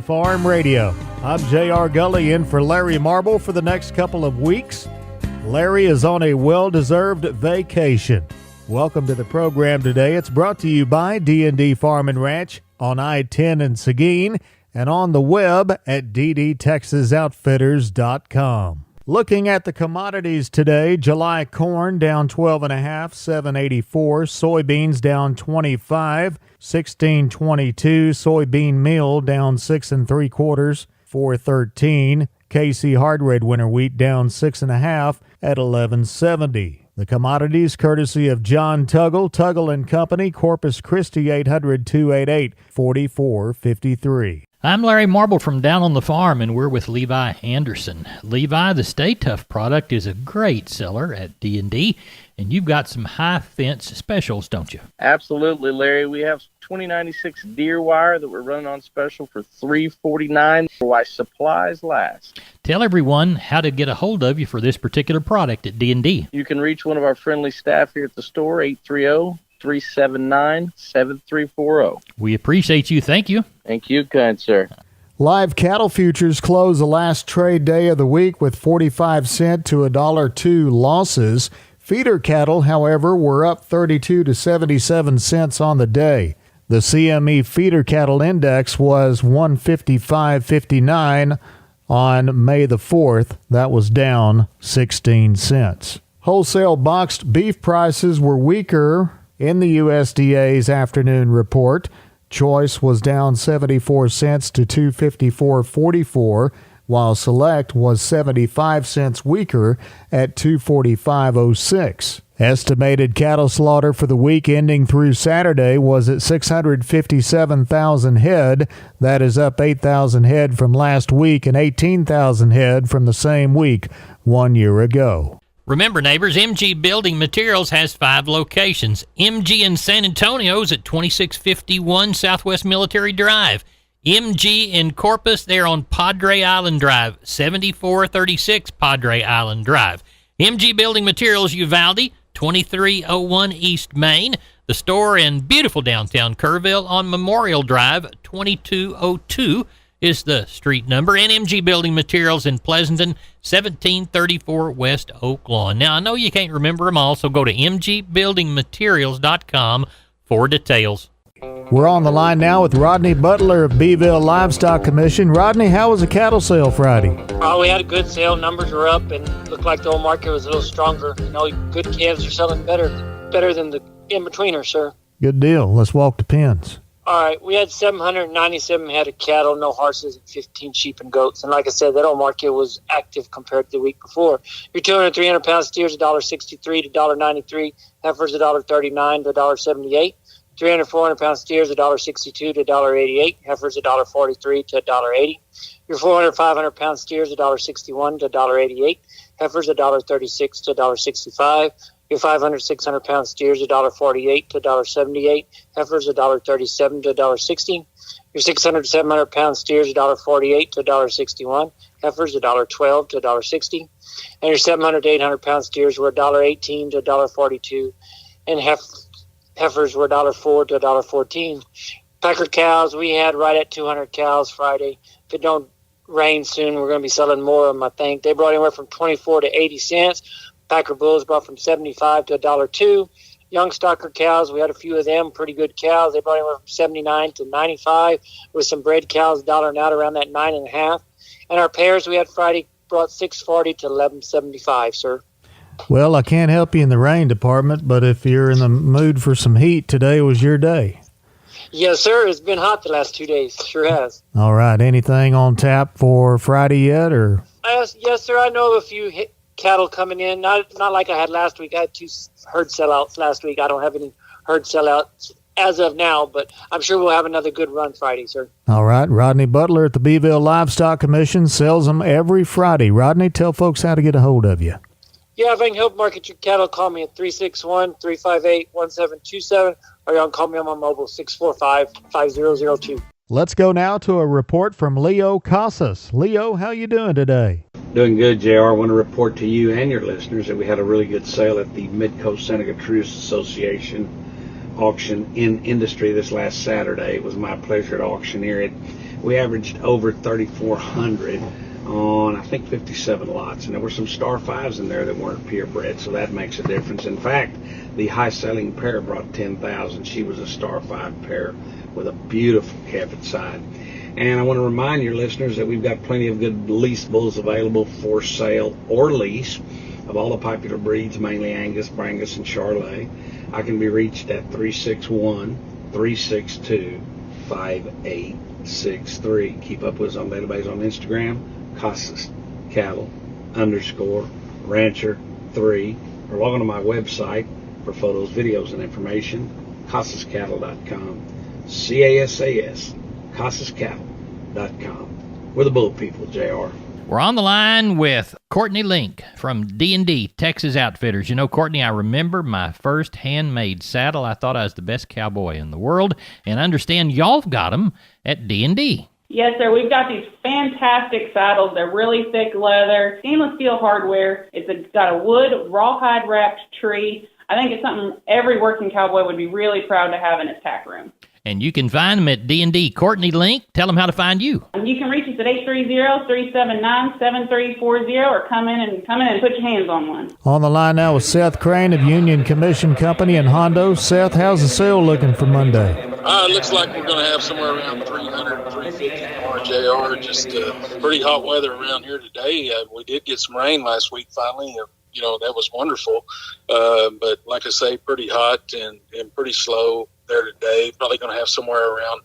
Farm Radio. I'm J.R. Gully in for Larry Marble for the next couple of weeks. Larry is on a well-deserved vacation. Welcome to the program today. It's brought to you by D&D Farm and Ranch on I-10 in Seguin and on the web at ddtexasoutfitters.com. Looking at the commodities today, July corn down 12.5, $7.84. Soybeans down 25, $16.22. Soybean meal down 6 3/4, $4.13. KC hard red winter wheat down 6.5 at $11.70. The commodities courtesy of John Tuggle and Company, Corpus Christi 800-288-4453. I'm Larry Marble from Down on the Farm, and we're with Levi Anderson. Levi, the Stay Tough product is a great seller at D&D, and you've got some high fence specials, don't you? Absolutely, Larry. We have 2096 deer wire that we're running on special for $349 while supplies last. Tell everyone how to get a hold of you for this particular product at D&D. You can reach one of our friendly staff here at the store, 830-379-7340. We appreciate you. Thank you. Thank you, kind sir. Live cattle futures close the last trade day of the week with 45 cent to $1.02 losses. Feeder cattle, however, were up 32 to 77 cents on the day. The CME feeder cattle index was 155.59 on May the 4th. That was down 16 cents. Wholesale boxed beef prices were weaker in the USDA's afternoon report. Choice was down 74 cents to $254.44, while Select was 75 cents weaker at $245.06. Estimated cattle slaughter for the week ending through Saturday was at 657,000 head. That is up 8,000 head from last week and 18,000 head from the same week 1 year ago. Remember, neighbors, MG Building Materials has 5 locations. MG in San Antonio's at 2651 Southwest Military Drive. MG in Corpus, they're on Padre Island Drive, 7436 Padre Island Drive. MG Building Materials Uvalde, 2301 East Main. The store in beautiful downtown Kerrville on Memorial Drive, 2202 is the street number. And MG Building Materials in Pleasanton, 1734 West Oak Lawn. Now, I know you can't remember them all, so go to mgbuildingmaterials.com for details. We're on the line now with Rodney Butler of Beeville Livestock Commission. Rodney, how was the cattle sale Friday? We had a good sale. Numbers were up and looked like the old market was a little stronger. You know, good calves are selling better than the in-betweeners, sir. Good deal. Let's walk the pens. All right, we had 797 head of cattle, no horses, and 15 sheep and goats. And like I said, that old market was active compared to the week before. Your 200, 300-pound steers, $1.63 to $1.93. Heifers, $1.39 to $1.78. 300, 400-pound steers, $1.62 to $1.88. Heifers, $1.43 to $1.80. Your 400, 500-pound steers, $1.61 to $1.88. Heifers, $1.36 to $1.65. Your 500, 600-pound steers, $1.48 to $1.78. Heifers, $1.37 to $1.60. Your 600 to 700-pound steers, $1.48 to $1.61. Heifers, $1.12 to $1.60. And your 700 to 800-pound steers were $1.18 to $1.42. And heifers were $1.04 to $1.14. Packer cows, we had right at 200 cows Friday. If it don't rain soon, we're going to be selling more of them, I think. They brought anywhere from 24 to 80 cents. Packer bulls brought from 75 to $1.02. Young stocker cows, we had a few of them, pretty good cows. They brought anywhere from 79 to 95, with some bred cows dollaring out around that 9.5. And our pairs we had Friday brought 640 to 1175, sir. Well, I can't help you in the rain department, but if you're in the mood for some heat, today was your day. Yes, sir. It's been hot the last 2 days. Sure has. All right. Anything on tap for Friday yet, or? Yes, sir. I know of a few cattle coming in. Not like I had last week. I had 2 herd sellouts last week. I don't have any herd sellouts as of now, but I'm sure we'll have another good run Friday, sir. All right. Rodney Butler at the Beeville Livestock Commission sells them every Friday. Rodney, tell folks how to get a hold of you. Yeah, if I can help market your cattle, call me at 361-358-1727, or you can call me on my mobile, 645-5002. Let's go now to a report from Leo Casas. Leo, how you doing today? Doing good, JR. I want to report to you and your listeners that we had a really good sale at the Mid-Coast Seneca Truce Association auction in industry this last Saturday. It was my pleasure to auctioneer it. we averaged over 3,400 on, I think, 57 lots. And there were some star fives in there that weren't purebred, so that makes a difference. In fact, the high-selling pair brought 10,000. She was a star five pair with a beautiful calf side. And I want to remind your listeners that we've got plenty of good lease bulls available for sale or lease of all the popular breeds, mainly Angus, Brangus, and Charolais. I can be reached at 361-362-5863. Keep up with us on database on Instagram, Casas Cattle _Rancher 3, or log on to my website for photos, videos, and information, CasasCattle.com. CASAS, CasasCattle.com. We're the bull people, JR. We're on the line with Courtney Link from D&D Texas Outfitters. You know, Courtney, I remember my first handmade saddle. I thought I was the best cowboy in the world, and I understand y'all got them at D&D. Yes, sir. We've got these fantastic saddles. They're really thick leather, stainless steel hardware. It's got a wood rawhide wrapped tree. I think it's something every working cowboy would be really proud to have in his tack room. And you can find them at D&D. Courtney Link, tell them how to find you. You can reach us at 830-379-7340 or come in and put your hands on one. On the line now with Seth Crane of Union Commission Company in Hondo. Seth, how's the sale looking for Monday? It looks like we're going to have somewhere around 300, 350 more, JR. Just pretty hot weather around here today. We did get some rain last week finally. That was wonderful. But like I say, pretty hot and pretty slow there today. Probably going to have somewhere around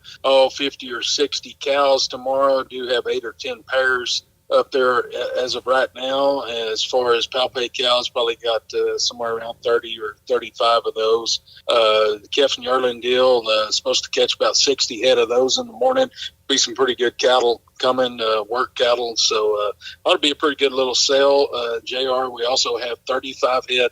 50 or 60 cows tomorrow. Do have 8 or 10 pairs up there as of right now. And as far as Palpate cows, probably got somewhere around 30 or 35 of those. The calf and yearling deal, supposed to catch about 60 head of those in the morning. Be some pretty good cattle coming, work cattle. So ought to be a pretty good little sale. JR, we also have 35 head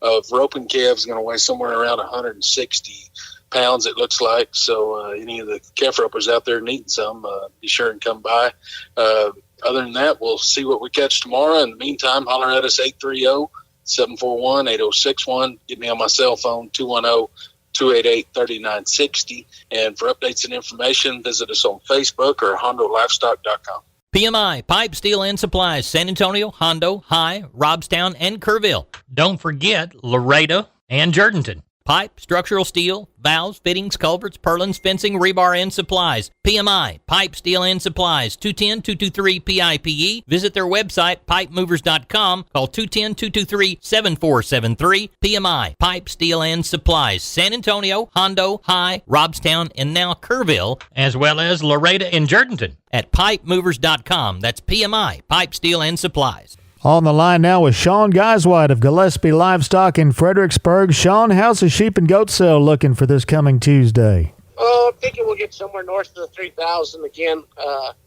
of roping calves going to weigh somewhere around 160 pounds, it looks like. So any of the calf ropers out there needing some, be sure and come by. Other than that, we'll see what we catch tomorrow. In the meantime, holler at us 830-741-8061. Get me on my cell phone, 210-288-3960. And for updates and information, visit us on Facebook or HondoLivestock.com. PMI, Pipe, Steel, and Supplies, San Antonio, Hondo, High, Robstown, and Kerrville. Don't forget Laredo and Jourdanton. Pipe, structural steel, valves, fittings, culverts, purlins, fencing, rebar, and supplies. PMI, Pipe, Steel, and Supplies, 210-223-PIPE. Visit their website, pipemovers.com. Call 210-223-7473. PMI, Pipe, Steel, and Supplies, San Antonio, Hondo, High, Robstown, and now Kerrville, as well as Laredo and Jourdanton at pipemovers.com. That's PMI, Pipe, Steel, and Supplies. On the line now with Sean Geiswhite of Gillespie Livestock in Fredericksburg. Sean, how's the sheep and goat sale looking for this coming Tuesday? I'm thinking we'll get somewhere north of the 3,000 again.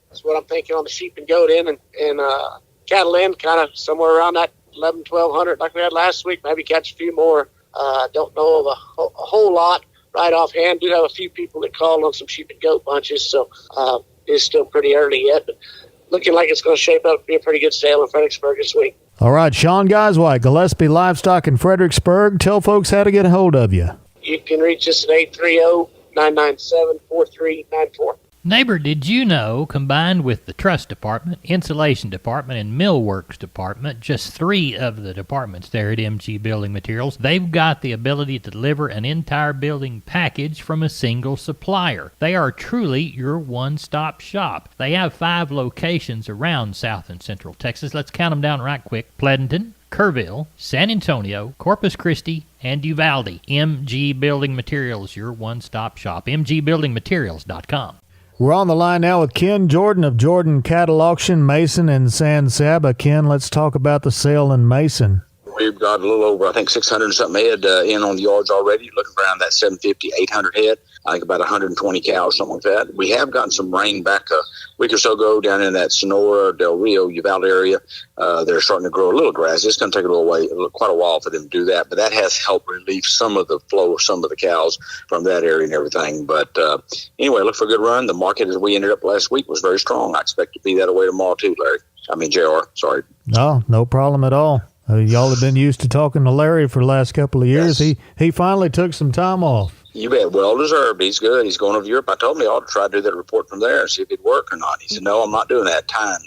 That's what I'm thinking on the sheep and goat end, and cattle end, kind of somewhere around that 1,100, 1,200 like we had last week. Maybe catch a few more. Don't know of a whole lot right offhand. Do have a few people that called on some sheep and goat bunches, so it's still pretty early yet. But looking like it's going to shape up to be a pretty good sale in Fredericksburg this week. All right, Sean Geiswhite, Gillespie Livestock in Fredericksburg. Tell folks how to get a hold of you. You can reach us at 830-997-4394. Neighbor, did you know, combined with the truss department, insulation department, and millworks department, just 3 of the departments there at MG Building Materials, they've got the ability to deliver an entire building package from a single supplier. They are truly your one-stop shop. They have 5 locations around South and Central Texas. Let's count them down right quick. Pleasanton, Kerrville, San Antonio, Corpus Christi, and Uvalde. MG Building Materials, your one-stop shop. MGBuildingMaterials.com. We're on the line now with Ken Jordan of Jordan Cattle Auction, Mason and San Saba. Ken, let's talk about the sale in Mason. We've got a little over, I think, 600 and something head in on the yards already, looking around that 750, 800 head. I think about 120 cows, something like that. We have gotten some rain back a week or so ago down in that Sonora, Del Rio, Uvalde area. They're starting to grow a little grass. It's going to take quite a while for them to do that, but that has helped relieve some of the flow of some of the cows from that area and everything. But anyway, look for a good run. The market, as we ended up last week, was very strong. I expect to be that way tomorrow too, Larry. JR, sorry. No problem at all. Y'all have been used to talking to Larry for the last couple of years. Yes. He finally took some time off. You bet. Well deserved. He's good. He's going over to Europe. I told him he ought to try to do that report from there and see if it'd work or not. He said, no, I'm not doing that. Time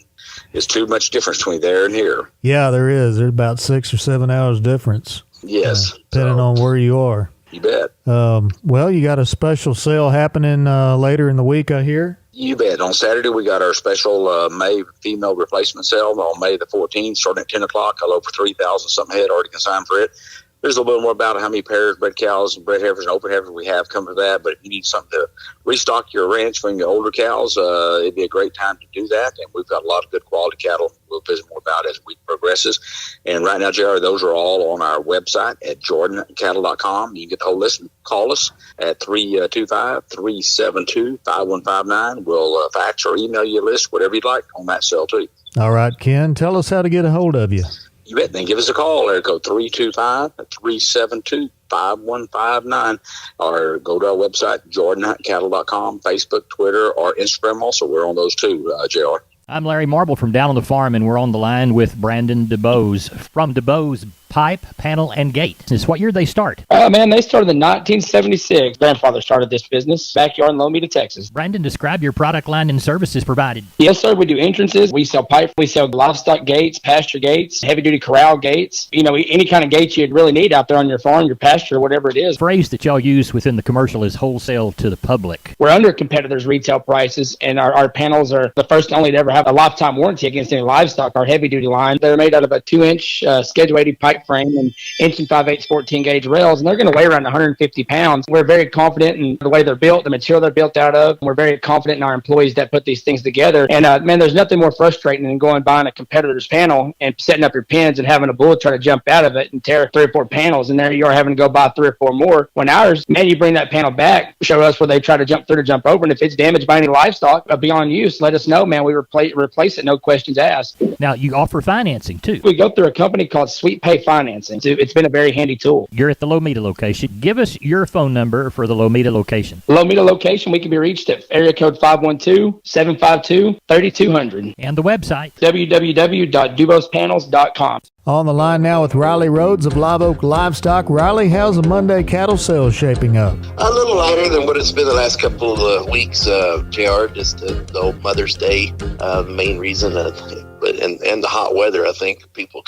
is too much difference between there and here. Yeah, there is. There's about 6 or 7 hours difference. Yes. Depending on where you are. You bet. Well, you got a special sale happening later in the week, I hear. You bet. On Saturday, we got our special May female replacement sale on May the 14th, starting at 10 o'clock. I'll over 3,000 something head already consigned for it. There's a little bit more about how many pairs, bred cows, and bred heifers, and open heifers we have come for that. But if you need something to restock your ranch from your older cows, it'd be a great time to do that. And we've got a lot of good quality cattle. We'll visit more about it as the week progresses. And right now, JR, those are all on our website at jordancattle.com. You can get the whole list and call us at 325-372-5159. We'll fax or email you a list, whatever you'd like on that sale, too. All right, Ken, tell us how to get a hold of you. You bet. Then give us a call. Area code 325-372-5159, or go to our website, jordancattle.com, Facebook, Twitter, or Instagram. Also, we're on those too, JR. I'm Larry Marble from Down on the Farm, and we're on the line with Brandon DeBose from DeBose Pipe, Panel, and Gate. What year did they start? Man, they started in 1976. Grandfather started this business, backyard in Lomita, Texas. Brandon, describe your product line and services provided. Yes, sir. We do entrances. We sell pipe. We sell livestock gates, pasture gates, heavy-duty corral gates. You know, any kind of gates you'd really need out there on your farm, your pasture, whatever it is. The phrase that y'all use within the commercial is wholesale to the public. We're under competitors' retail prices, and our panels are the first and only to ever have a lifetime warranty against any livestock. Our heavy-duty line, they're made out of a 2-inch Schedule 80 pipe frame and inch and 5/8 14-gauge rails, and they're going to weigh around 150 pounds. We're very confident in the way they're built, the material they're built out of. We're very confident in our employees that put these things together. And, man, there's nothing more frustrating than going buying a competitor's panel and setting up your pins and having a bull try to jump out of it and tear 3 or 4 panels, and there you are having to go buy 3 or 4 more. When ours, man, you bring that panel back, show us where they try to jump through to jump over, and if it's damaged by any livestock beyond use, let us know, man. We replace it, no questions asked. Now, you offer financing, too. We go through a company called Sweet Pay Financing. It's been a very handy tool. You're at the Lomita location. Give us your phone number for the Lomita location. Lomita location, we can be reached at area code 512-752-3200. And the website, www.dubospanels.com. On the line now with Riley Rhodes of Live Oak Livestock. Riley, how's the Monday cattle sales shaping up? A little lighter than what it's been the last couple of weeks, JR. Just the old Mother's Day, the main reason. But the hot weather, I think people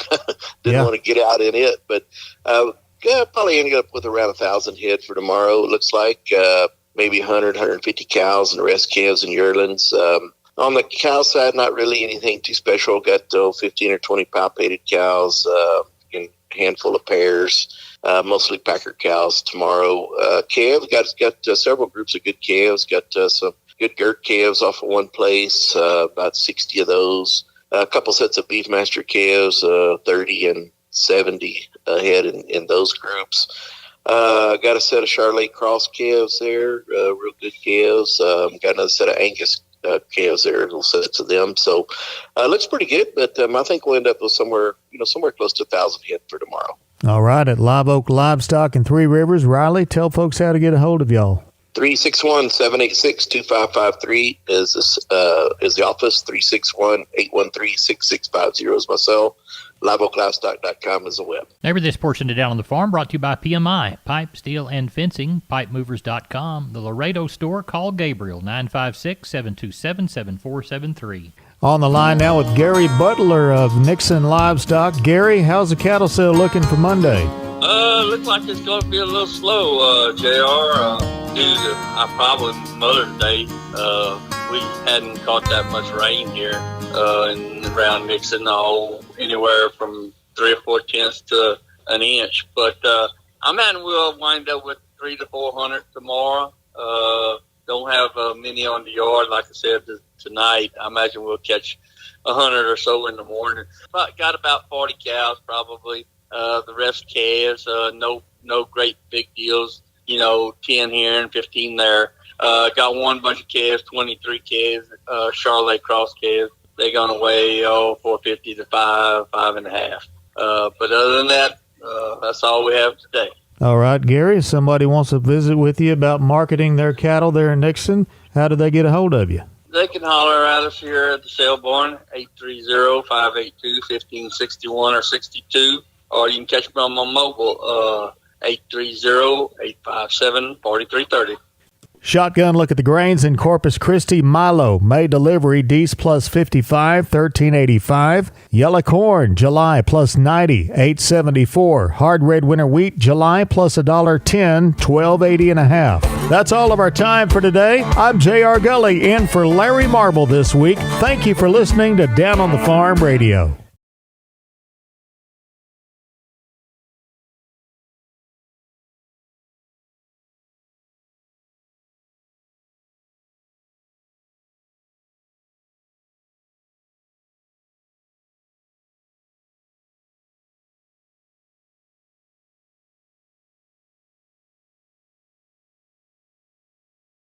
didn't want to get out in it. But probably ended up with around 1,000 head for tomorrow. It looks like maybe 100, 150 cows, and the rest calves and yearlings. On the cow side, not really anything too special. Got 15 or 20 palpated cows, and a handful of pairs, mostly packer cows tomorrow. Calves, got several groups of good calves. Got some good girt calves off of one place, about 60 of those. A couple sets of Beefmaster calves, 30 and 70 ahead in those groups. Got a set of Charolais Cross calves there, real good calves. Got another set of Angus calves there, little sets of them. So looks pretty good, but I think we'll end up with somewhere close to 1,000 head for tomorrow. All right, at Live Oak Livestock in Three Rivers. Riley, tell folks how to get a hold of y'all. 361-786-2553 is the office. 361-813-6650 is my cell. LiveOakLivestock.com is the web. Neighbor, this portion of Down on the Farm brought to you by PMI, Pipe, Steel, and Fencing, PipeMovers.com. The Laredo store, call Gabriel, 956-727-7473. On the line now with Gary Butler of Nixon Livestock. Gary, how's the cattle sale looking for Monday? Looks like it's going to be a little slow, JR, due to probably Mother's Day. We hadn't caught that much rain here and around Nixon, anywhere from 3 or 4 tenths to an inch. But I'm imagining we'll wind up with 300 to 400 tomorrow. Don't have many on the yard, like I said, tonight. I imagine we'll catch 100 or so in the morning. But got about 40 cows probably. The rest calves, no great big deals, 10 here and 15 there. Got one bunch of calves, 23 calves, Charolais Cross calves. They're going to weigh 450 to 5.5. But other than that, that's all we have today. All right, Gary, if somebody wants to visit with you about marketing their cattle there in Nixon, how do they get a hold of you? They can holler at us here at the sale barn, 830-582-1561 or 62. Or you can catch me on my mobile, 830-857-4330. Shotgun look at the grains in Corpus Christi. Milo, May delivery, D's plus 55, $13.85. Yellow corn, July plus 90, $8.74. Hard red winter wheat, July plus $1.10, $12.80 and a half. That's all of our time for today. I'm J.R. Gully in for Larry Marble this week. Thank you for listening to Down on the Farm Radio.